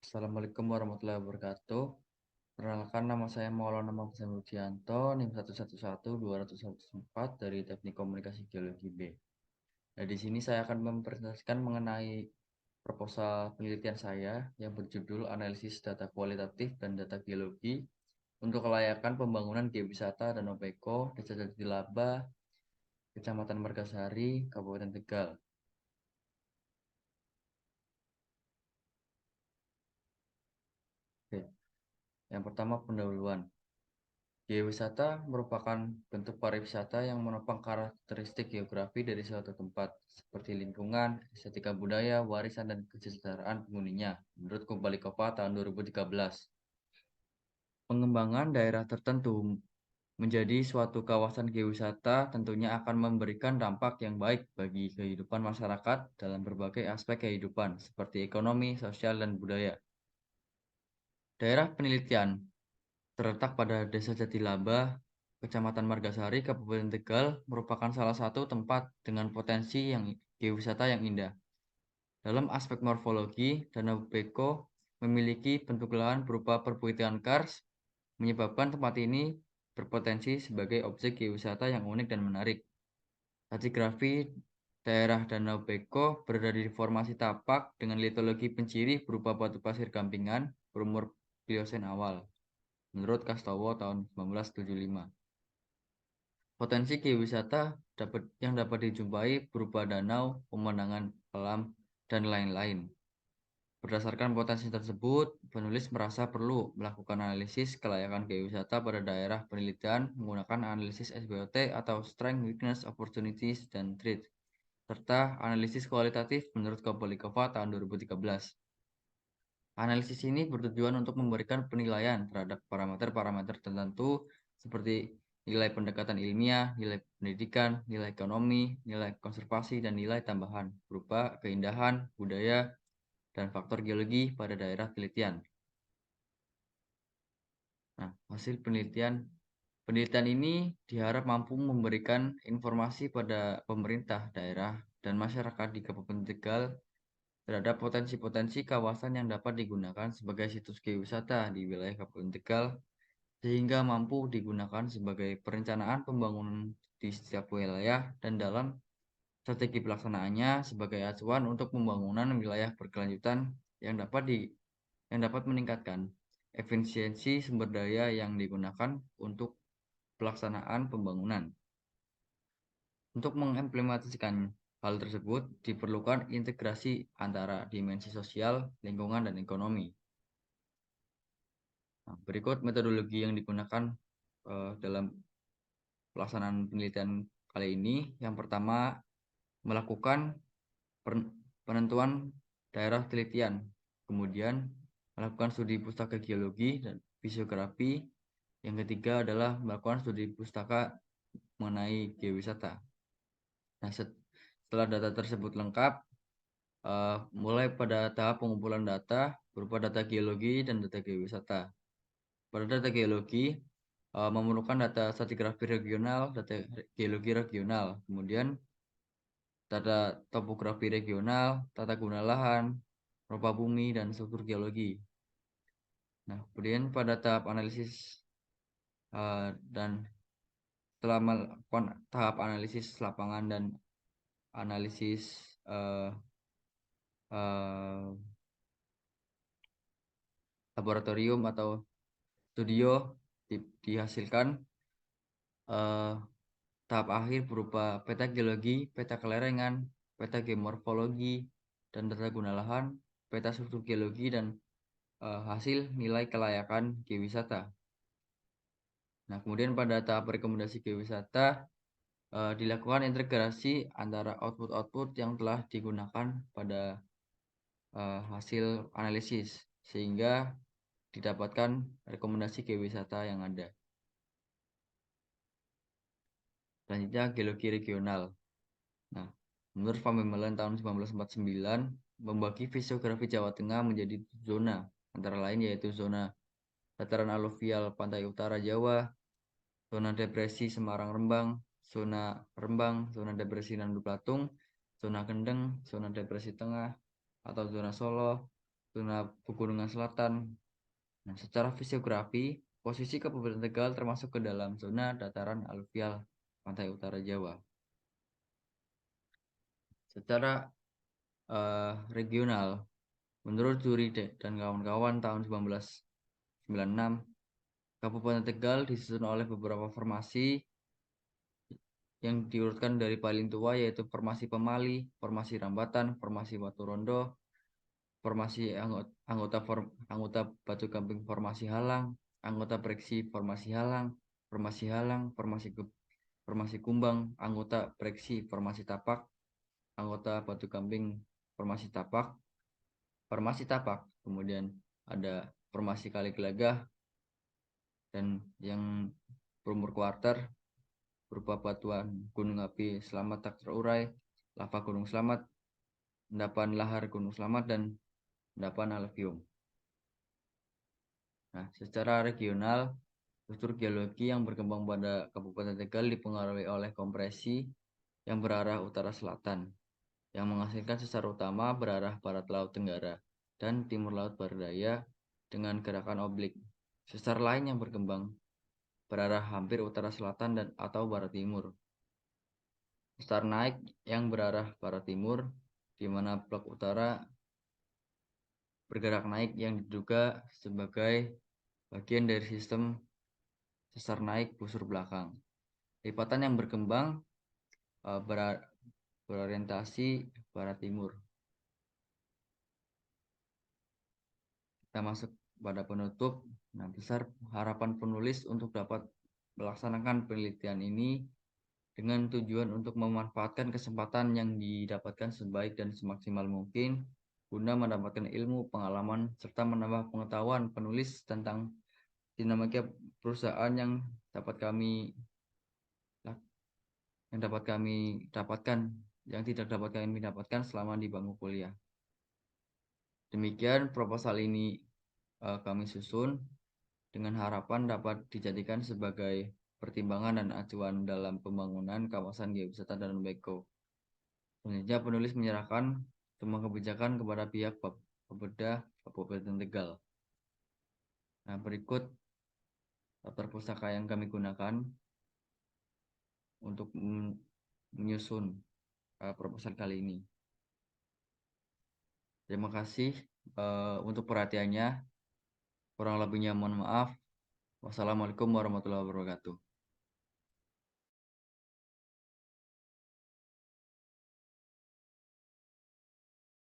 Assalamualaikum warahmatullahi wabarakatuh. Perkenalkan, nama saya Maulana Mahfudz Mujianto, NIM 111-214 dari Teknik Komunikasi Geologi B. Nah, di sini saya akan mempresentasikan mengenai proposal penelitian saya yang berjudul Analisis Data Kualitatif dan Data Geologi untuk kelayakan pembangunan geowisata Danau Beko, Desa Jatilaba, Kecamatan Margasari, Kabupaten Tegal. Oke. Yang pertama, pendahuluan. Geowisata merupakan bentuk pariwisata yang menopang karakteristik geografi dari suatu tempat, seperti lingkungan, estetika budaya, warisan, dan kesejahteraan penghuninya, menurut Kumbalikova tahun 2013. Pengembangan daerah tertentu menjadi suatu kawasan geowisata tentunya akan memberikan dampak yang baik bagi kehidupan masyarakat dalam berbagai aspek kehidupan, seperti ekonomi, sosial, dan budaya. Daerah penelitian terletak pada Desa Jatilaba, Kecamatan Margasari, Kabupaten Tegal, merupakan salah satu tempat dengan potensi yang geowisata yang indah. Dalam aspek morfologi, Danau Beko memiliki bentuk lahan berupa perbukitan kars, menyebabkan tempat ini berpotensi sebagai objek geowisata yang unik dan menarik. Stratigrafi daerah Danau Beko berada di formasi tapak dengan litologi penciri berupa batu pasir gampingan berumur Pliocene awal, menurut Kastowo tahun 1975. Potensi geowisata yang dapat dijumpai berupa danau, pemandangan alam, dan lain-lain. Berdasarkan potensi tersebut, penulis merasa perlu melakukan analisis kelayakan geowisata pada daerah penelitian menggunakan analisis SWOT atau Strength, Weakness, Opportunities, dan Threats, serta analisis kualitatif menurut Kobolikova tahun 2013. Analisis ini bertujuan untuk memberikan penilaian terhadap parameter-parameter tertentu seperti nilai pendekatan ilmiah, nilai pendidikan, nilai ekonomi, nilai konservasi, dan nilai tambahan berupa keindahan, budaya, dan faktor geologi pada daerah penelitian. Nah, hasil penelitian ini diharap mampu memberikan informasi pada pemerintah daerah dan masyarakat di Kabupaten Tegal terhadap potensi-potensi kawasan yang dapat digunakan sebagai situs geowisata di wilayah Kabupaten Tegal, sehingga mampu digunakan sebagai perencanaan pembangunan di setiap wilayah dan dalam strategi pelaksanaannya sebagai acuan untuk pembangunan wilayah berkelanjutan yang dapat meningkatkan efisiensi sumber daya yang digunakan untuk pelaksanaan pembangunan. Untuk mengimplementasikan hal tersebut diperlukan integrasi antara dimensi sosial, lingkungan, dan ekonomi. Nah, berikut metodologi yang digunakan dalam pelaksanaan penelitian kali ini. Yang pertama, melakukan penentuan daerah penelitian, kemudian melakukan studi pustaka geologi dan fisiografi. Yang ketiga adalah melakukan studi pustaka mengenai geowisata. Nah, setelah data tersebut lengkap, mulai pada tahap pengumpulan data berupa data geologi dan data geowisata. Pada data geologi, memerlukan data stratigrafi regional, data geologi regional, kemudian data topografi regional, tata guna lahan, rupa bumi, dan struktur geologi. Nah, kemudian pada tahap analisis dan setelah melakukan tahap analisis lapangan dan analisis laboratorium atau studio dihasilkan tahap akhir berupa peta geologi, peta kelerengan, peta geomorfologi, dan data guna lahan, peta struktur geologi, dan hasil nilai kelayakan geowisata. Nah, kemudian pada tahap rekomendasi geowisata dilakukan integrasi antara output-output yang telah digunakan pada hasil analisis sehingga didapatkan rekomendasi geowisata yang ada. Selanjutnya geologi regional. Nah, menurut Van Bemmelen tahun 1949 membagi fisiografi Jawa Tengah menjadi zona, antara lain yaitu zona dataran aluvial pantai utara Jawa, zona depresi Semarang Rembang, zona depresi Nandu Platung, zona Kendeng, zona depresi Tengah atau zona Solo, zona pegunungan selatan. Nah, secara fisiografi, posisi Kabupaten Tegal termasuk ke dalam zona dataran aluvial pantai utara Jawa. Secara regional, menurut Juri dan kawan-kawan tahun 1996, Kabupaten Tegal disusun oleh beberapa formasi yang diurutkan dari paling tua, yaitu Formasi Pemali, Formasi Rambatan, Formasi Watu Rondo, Formasi anggota Batu Gamping Formasi Halang, anggota Breksi Formasi Halang, Formasi Kumbang, anggota Breksi Formasi Tapak, anggota Batu Gamping Formasi Tapak, kemudian ada Formasi Kali Gelagah, dan yang berumur kuarter berupa batuan gunung api selamat tak terurai, lava gunung selamat, endapan lahar gunung selamat, dan endapan alluvium. Nah, secara regional, struktur geologi yang berkembang pada Kabupaten Tegal dipengaruhi oleh kompresi yang berarah utara selatan, yang menghasilkan sesar utama berarah barat laut tenggara dan timur laut barat daya dengan gerakan oblik. Sesar lain yang berkembang berarah hampir utara selatan dan atau barat timur. Sesar naik yang berarah barat timur, di mana blok utara bergerak naik yang diduga sebagai bagian dari sistem sesar naik busur belakang. Lipatan yang berkembang berorientasi barat timur. Kita masuk pada penutup. Nah, besar harapan penulis untuk dapat melaksanakan penelitian ini dengan tujuan untuk memanfaatkan kesempatan yang didapatkan sebaik dan semaksimal mungkin guna mendapatkan ilmu, pengalaman, serta menambah pengetahuan penulis tentang dinamika perusahaan yang dapat kami dapatkan, yang tidak dapat kami dapatkan selama di bangku kuliah. Demikian proposal ini kami susun dengan harapan dapat dijadikan sebagai pertimbangan dan acuan dalam pembangunan kawasan geowisata Danau Beko. Selanjutnya penulis menyerahkan semua kebijakan kepada pihak Bapeda Kabupaten Tegal. Nah, berikut daftar pustaka yang kami gunakan untuk menyusun proposal kali ini. Terima kasih untuk perhatiannya. Kurang lebihnya mohon maaf. Wassalamualaikum warahmatullahi wabarakatuh.